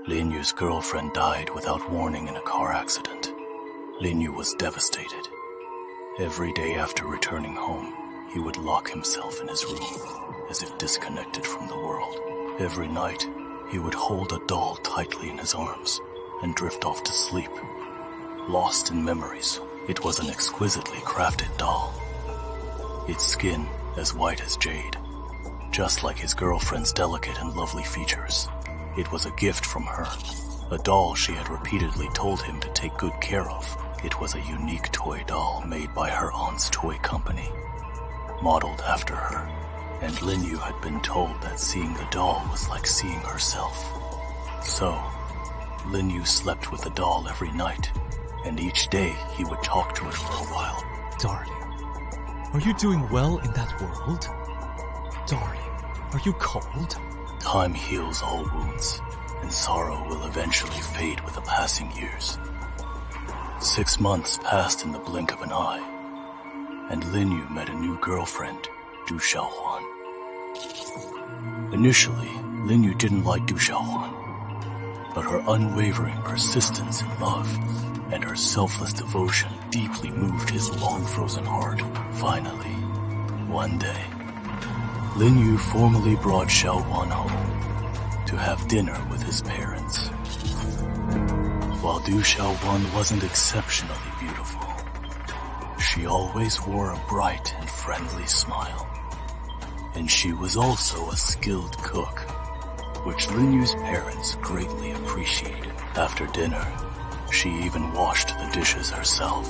Lin Yu's girlfriend died without warning in a car accident. Lin Yu was devastated. Every day after returning home, he would lock himself in his room, as if disconnected from the world. Every night, he would hold a doll tightly in his arms and drift off to sleep. Lost in memories, it was an exquisitely crafted doll. Its skin as white as jade, just like his girlfriend's delicate and lovely features. It was a gift from her, a doll she had repeatedly told him to take good care of. It was a unique toy doll made by her aunt's toy company, modeled after her, and Lin Yu had been told that seeing the doll was like seeing herself. So, Lin Yu slept with the doll every night, and each day he would talk to it for a while. Darling, are you doing well in that world? Darling, are you cold? Time heals all wounds, and sorrow will eventually fade with the passing years. 6 months passed in the blink of an eye, and Lin Yu met a new girlfriend, Du Xiaohuan. Initially, Lin Yu didn't like Du Xiaohuan, but her unwavering persistence in love and her selfless devotion deeply moved his long-frozen heart. Finally, one day, Lin Yu formally brought Xiaohuan home to have dinner with his parents. While Du Xiaohuan wasn't exceptionally beautiful, she always wore a bright and friendly smile. And she was also a skilled cook, which Lin Yu's parents greatly appreciated. After dinner, she even washed the dishes herself,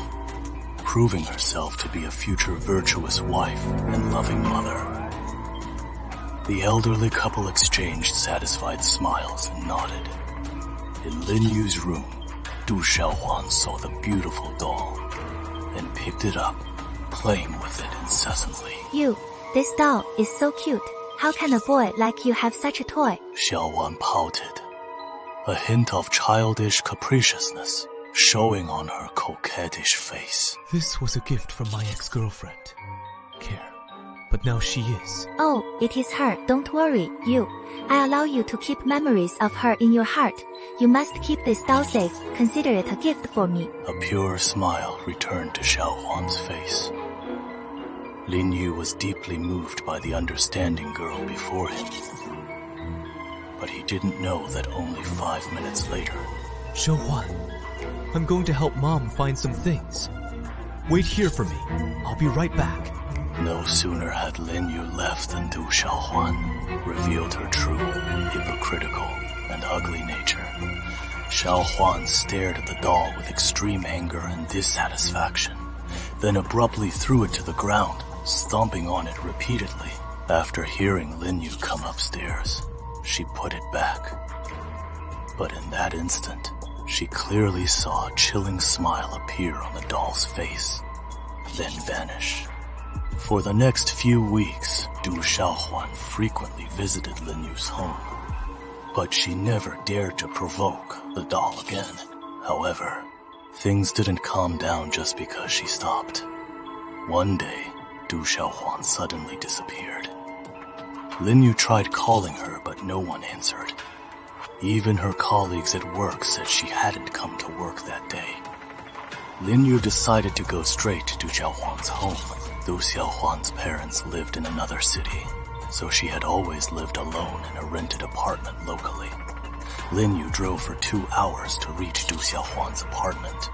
proving herself to be a future virtuous wife and loving mother. The elderly couple exchanged satisfied smiles and nodded. In Lin Yu's room, Du Xiaohuan saw the beautiful doll and picked it up, playing with it incessantly. You, this doll is so cute. How can a boy like you have such a toy? Xiaohuan pouted, a hint of childish capriciousness showing on her coquettish face. This was a gift from my ex-girlfriend, Care, but now she is. Oh, it is her. Don't worry, you. I allow you to keep memories of her in your heart. You must keep this doll safe. Consider it a gift for me. A pure smile returned to Xiaohuan's face. Lin Yu was deeply moved by the understanding girl before him. But he didn't know that only 5 minutes later... Xiaohuan, I'm going to help Mom find some things. Wait here for me. I'll be right back. No sooner had Lin Yu left than Du Xiaohuan revealed her true, hypocritical, and ugly nature. Xiaohuan stared at the doll with extreme anger and dissatisfaction, then abruptly threw it to the ground, stomping on it repeatedly. After hearing Lin Yu come upstairs, she put it back. But in that instant, she clearly saw a chilling smile appear on the doll's face, then vanish. For the next few weeks, Du Xiaohuan frequently visited Lin Yu's home, but she never dared to provoke the doll again. However, things didn't calm down just because she stopped. One day, Du Xiaohuan suddenly disappeared. Lin Yu tried calling her, but no one answered. Even her colleagues at work said she hadn't come to work that day. Lin Yu decided to go straight to Du Xiaohuan's home. Du Xiaohuan's parents lived in another city, so she had always lived alone in a rented apartment locally. Lin Yu drove for 2 hours to reach Du Xiaohuan's apartment.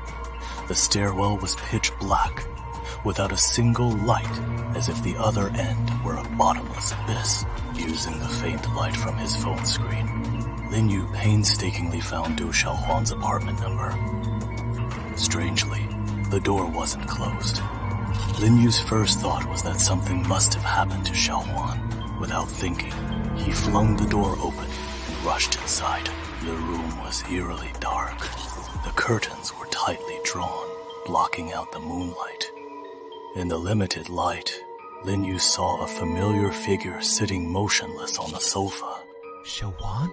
The stairwell was pitch black, without a single light, as if the other end were a bottomless abyss. Using the faint light from his phone screen, Lin Yu painstakingly found Du Xiaohuan's apartment number. Strangely, the door wasn't closed. Lin Yu's first thought was that something must have happened to Xiaohuan. Without thinking, he flung the door open and rushed inside. The room was eerily dark. The curtains were tightly drawn, blocking out the moonlight. In the limited light, Lin Yu saw a familiar figure sitting motionless on the sofa. Xiaohuan?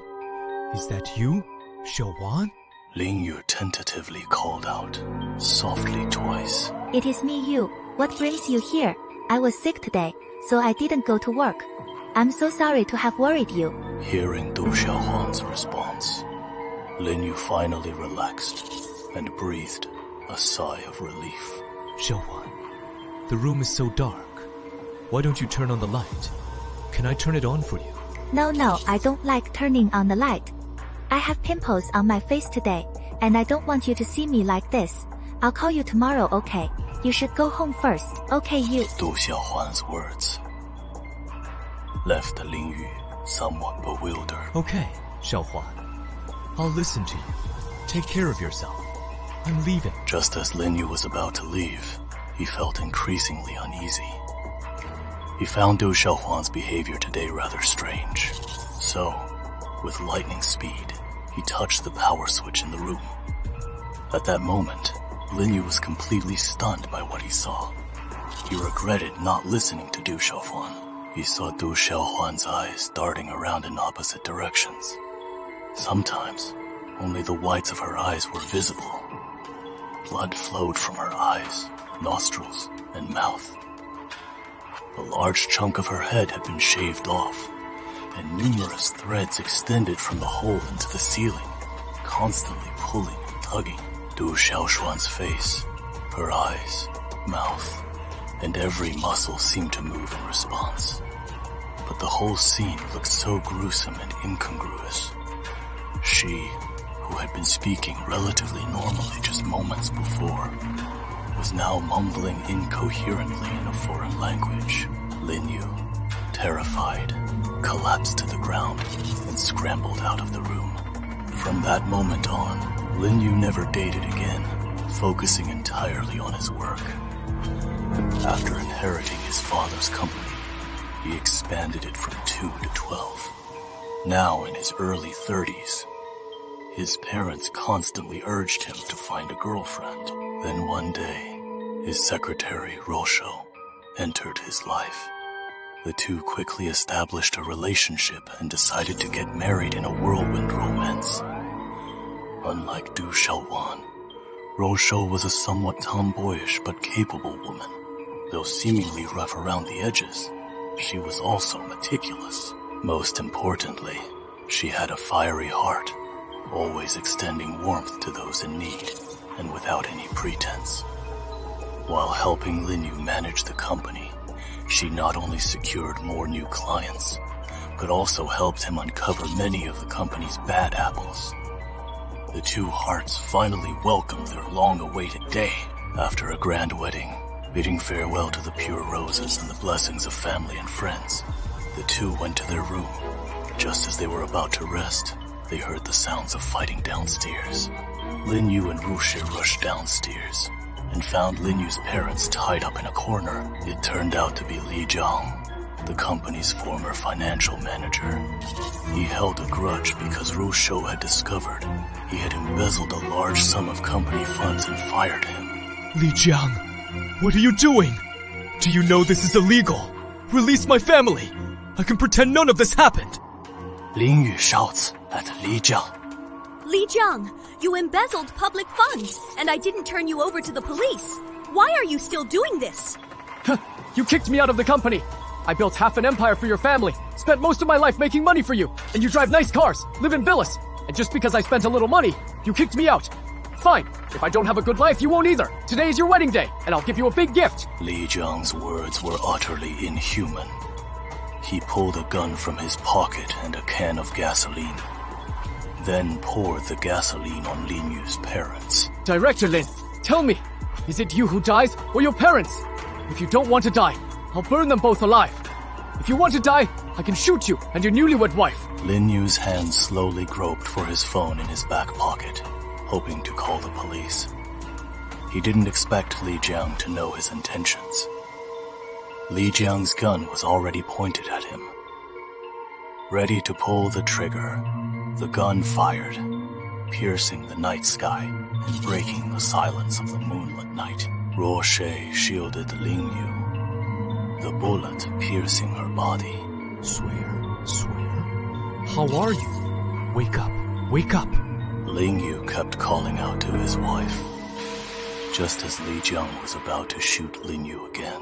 Is that you? Xiaohuan? Lin Yu tentatively called out, softly twice. It is me, you. What brings you here? I was sick today, so I didn't go to work. I'm so sorry to have worried you. Hearing Du Xiaohuan's response, Lin Yu finally relaxed and breathed a sigh of relief. Xiaohuan, the room is so dark. Why don't you turn on the light? Can I turn it on for you? No, I don't like turning on the light. I have pimples on my face today, and I don't want you to see me like this. I'll call you tomorrow, okay? You should go home first, okay you? Du Xiaohuan's words left Lin Yu somewhat bewildered. Okay, Xiaohuan. I'll listen to you. Take care of yourself. I'm leaving. Just as Lin Yu was about to leave, he felt increasingly uneasy. He found Du Xiaohuan's behavior today rather strange. So, with lightning speed, he touched the power switch in the room. At that moment, Lin Yu was completely stunned by what he saw. He regretted not listening to Du Xiaohuan. He saw Du Xiaohuan's eyes darting around in opposite directions. Sometimes, only the whites of her eyes were visible. Blood flowed from her eyes, nostrils, and mouth. A large chunk of her head had been shaved off, and numerous threads extended from the hole into the ceiling, constantly pulling and tugging. Du Xiaohuan's face, her eyes, mouth, and every muscle seemed to move in response. But the whole scene looked so gruesome and incongruous. She, who had been speaking relatively normally just moments before, was now mumbling incoherently in a foreign language. Lin Yu, terrified, collapsed to the ground and scrambled out of the room. From that moment on, Lin Yu never dated again, focusing entirely on his work. After inheriting his father's company, he expanded it from 2 to 12. Now in his early 30s, his parents constantly urged him to find a girlfriend. Then one day, his secretary, Rosho, entered his life. The two quickly established a relationship and decided to get married in a whirlwind romance. Unlike Du Xiaohuan, Rosho was a somewhat tomboyish but capable woman. Though seemingly rough around the edges, she was also meticulous. Most importantly, she had a fiery heart, always extending warmth to those in need, and without any pretense. While helping Lin Yu manage the company, she not only secured more new clients, but also helped him uncover many of the company's bad apples. The two hearts finally welcomed their long-awaited day. After a grand wedding, bidding farewell to the pure roses and the blessings of family and friends, the two went to their room. Just as they were about to rest, they heard the sounds of fighting downstairs. Lin Yu and Rushi rushed downstairs and found Lin Yu's parents tied up in a corner. It turned out to be Li Jiang, the company's former financial manager. He held a grudge because Rushou had discovered he had embezzled a large sum of company funds and fired him. Li Jiang, what are you doing? Do you know this is illegal? Release my family. I can pretend none of this happened. Lin Yu shouts at Li Jiang. Li Jiang, you embezzled public funds, and I didn't turn you over to the police. Why are you still doing this? You kicked me out of the company. I built half an empire for your family, spent most of my life making money for you, and you drive nice cars, live in villas. And just because I spent a little money, you kicked me out. Fine, if I don't have a good life, you won't either. Today is your wedding day, and I'll give you a big gift. Li Jiang's words were utterly inhuman. He pulled a gun from his pocket and a can of gasoline, then poured the gasoline on Lin Yu's parents. Director Lin, tell me, is it you who dies or your parents? If you don't want to die, I'll burn them both alive. If you want to die, I can shoot you and your newlywed wife. Lin Yu's hand slowly groped for his phone in his back pocket, hoping to call the police. He didn't expect Li Jiang to know his intentions. Li Jiang's gun was already pointed at him. Ready to pull the trigger, the gun fired, piercing the night sky and breaking the silence of the moonlit night. Ruoshe shielded Lin Yu, the bullet piercing her body. Swear. How are you? Wake up, wake up. Lin Yu kept calling out to his wife, just as Li Jiang was about to shoot Lin Yu again.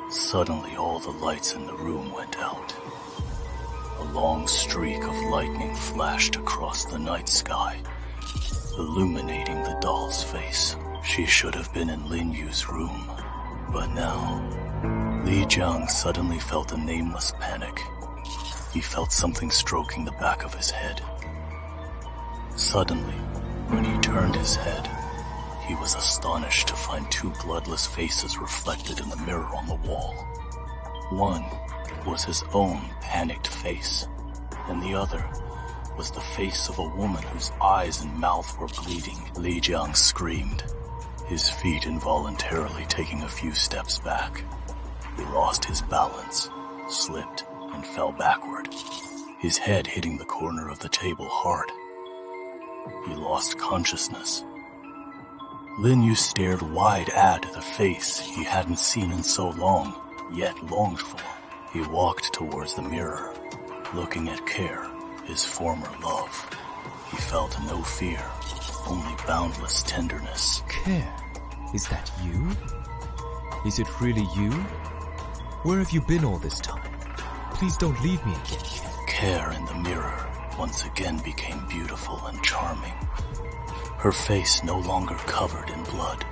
Suddenly all the lights in the room went out. A long streak of lightning flashed across the night sky, illuminating the doll's face. She should have been in Lin Yu's room, but now, Li Jiang suddenly felt a nameless panic. He felt something stroking the back of his head. Suddenly, when he turned his head, he was astonished to find two bloodless faces reflected in the mirror on the wall. One was his own panicked face, and the other was the face of a woman whose eyes and mouth were bleeding. Li Jiang screamed, his feet involuntarily taking a few steps back. He lost his balance, slipped, and fell backward, his head hitting the corner of the table hard. He lost consciousness. Lin Yu stared wide-eyed at the face he hadn't seen in so long, yet longed for. He walked towards the mirror, looking at Care, his former love. He felt no fear, only boundless tenderness. Care, is that you? Is it really you? Where have you been all this time? Please don't leave me again. Care in the mirror once again became beautiful and charming. Her face no longer covered in blood,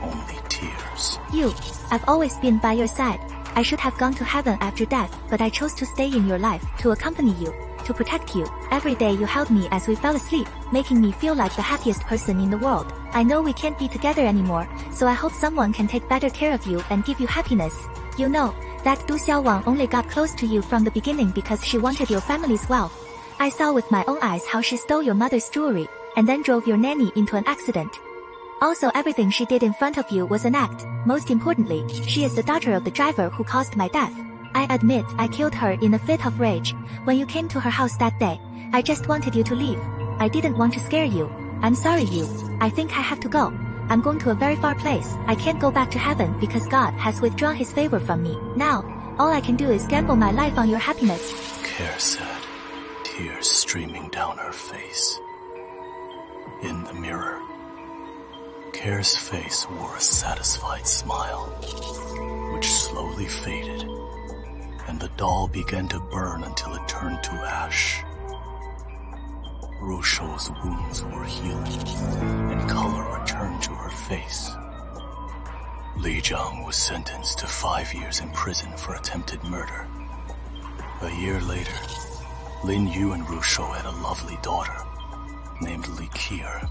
only tears. You, I've always been by your side. I should have gone to heaven after death, but I chose to stay in your life, to accompany you, to protect you. Every day you held me as we fell asleep, making me feel like the happiest person in the world. I know we can't be together anymore, so I hope someone can take better care of you and give you happiness. You know, that Du Xiaowang only got close to you from the beginning because she wanted your family's wealth. I saw with my own eyes how she stole your mother's jewelry, and then drove your nanny into an accident. Also, everything she did in front of you was an act. Most importantly, she is the daughter of the driver who caused my death. I admit I killed her in a fit of rage. When you came to her house that day, I just wanted you to leave. I didn't want to scare you. I'm sorry, you. I think I have to go. I'm going to a very far place. I can't go back to heaven because God has withdrawn his favor from me. Now, all I can do is gamble my life on your happiness. Care said, tears streaming down her face. In the mirror, Care's face wore a satisfied smile, which slowly faded, and the doll began to burn until it turned to ash. Roshou's wounds were healing, and color returned to her face. Li Jiang was sentenced to 5 years in prison for attempted murder. A year later, Lin Yu and Rushou had a lovely daughter named Li Qi'er.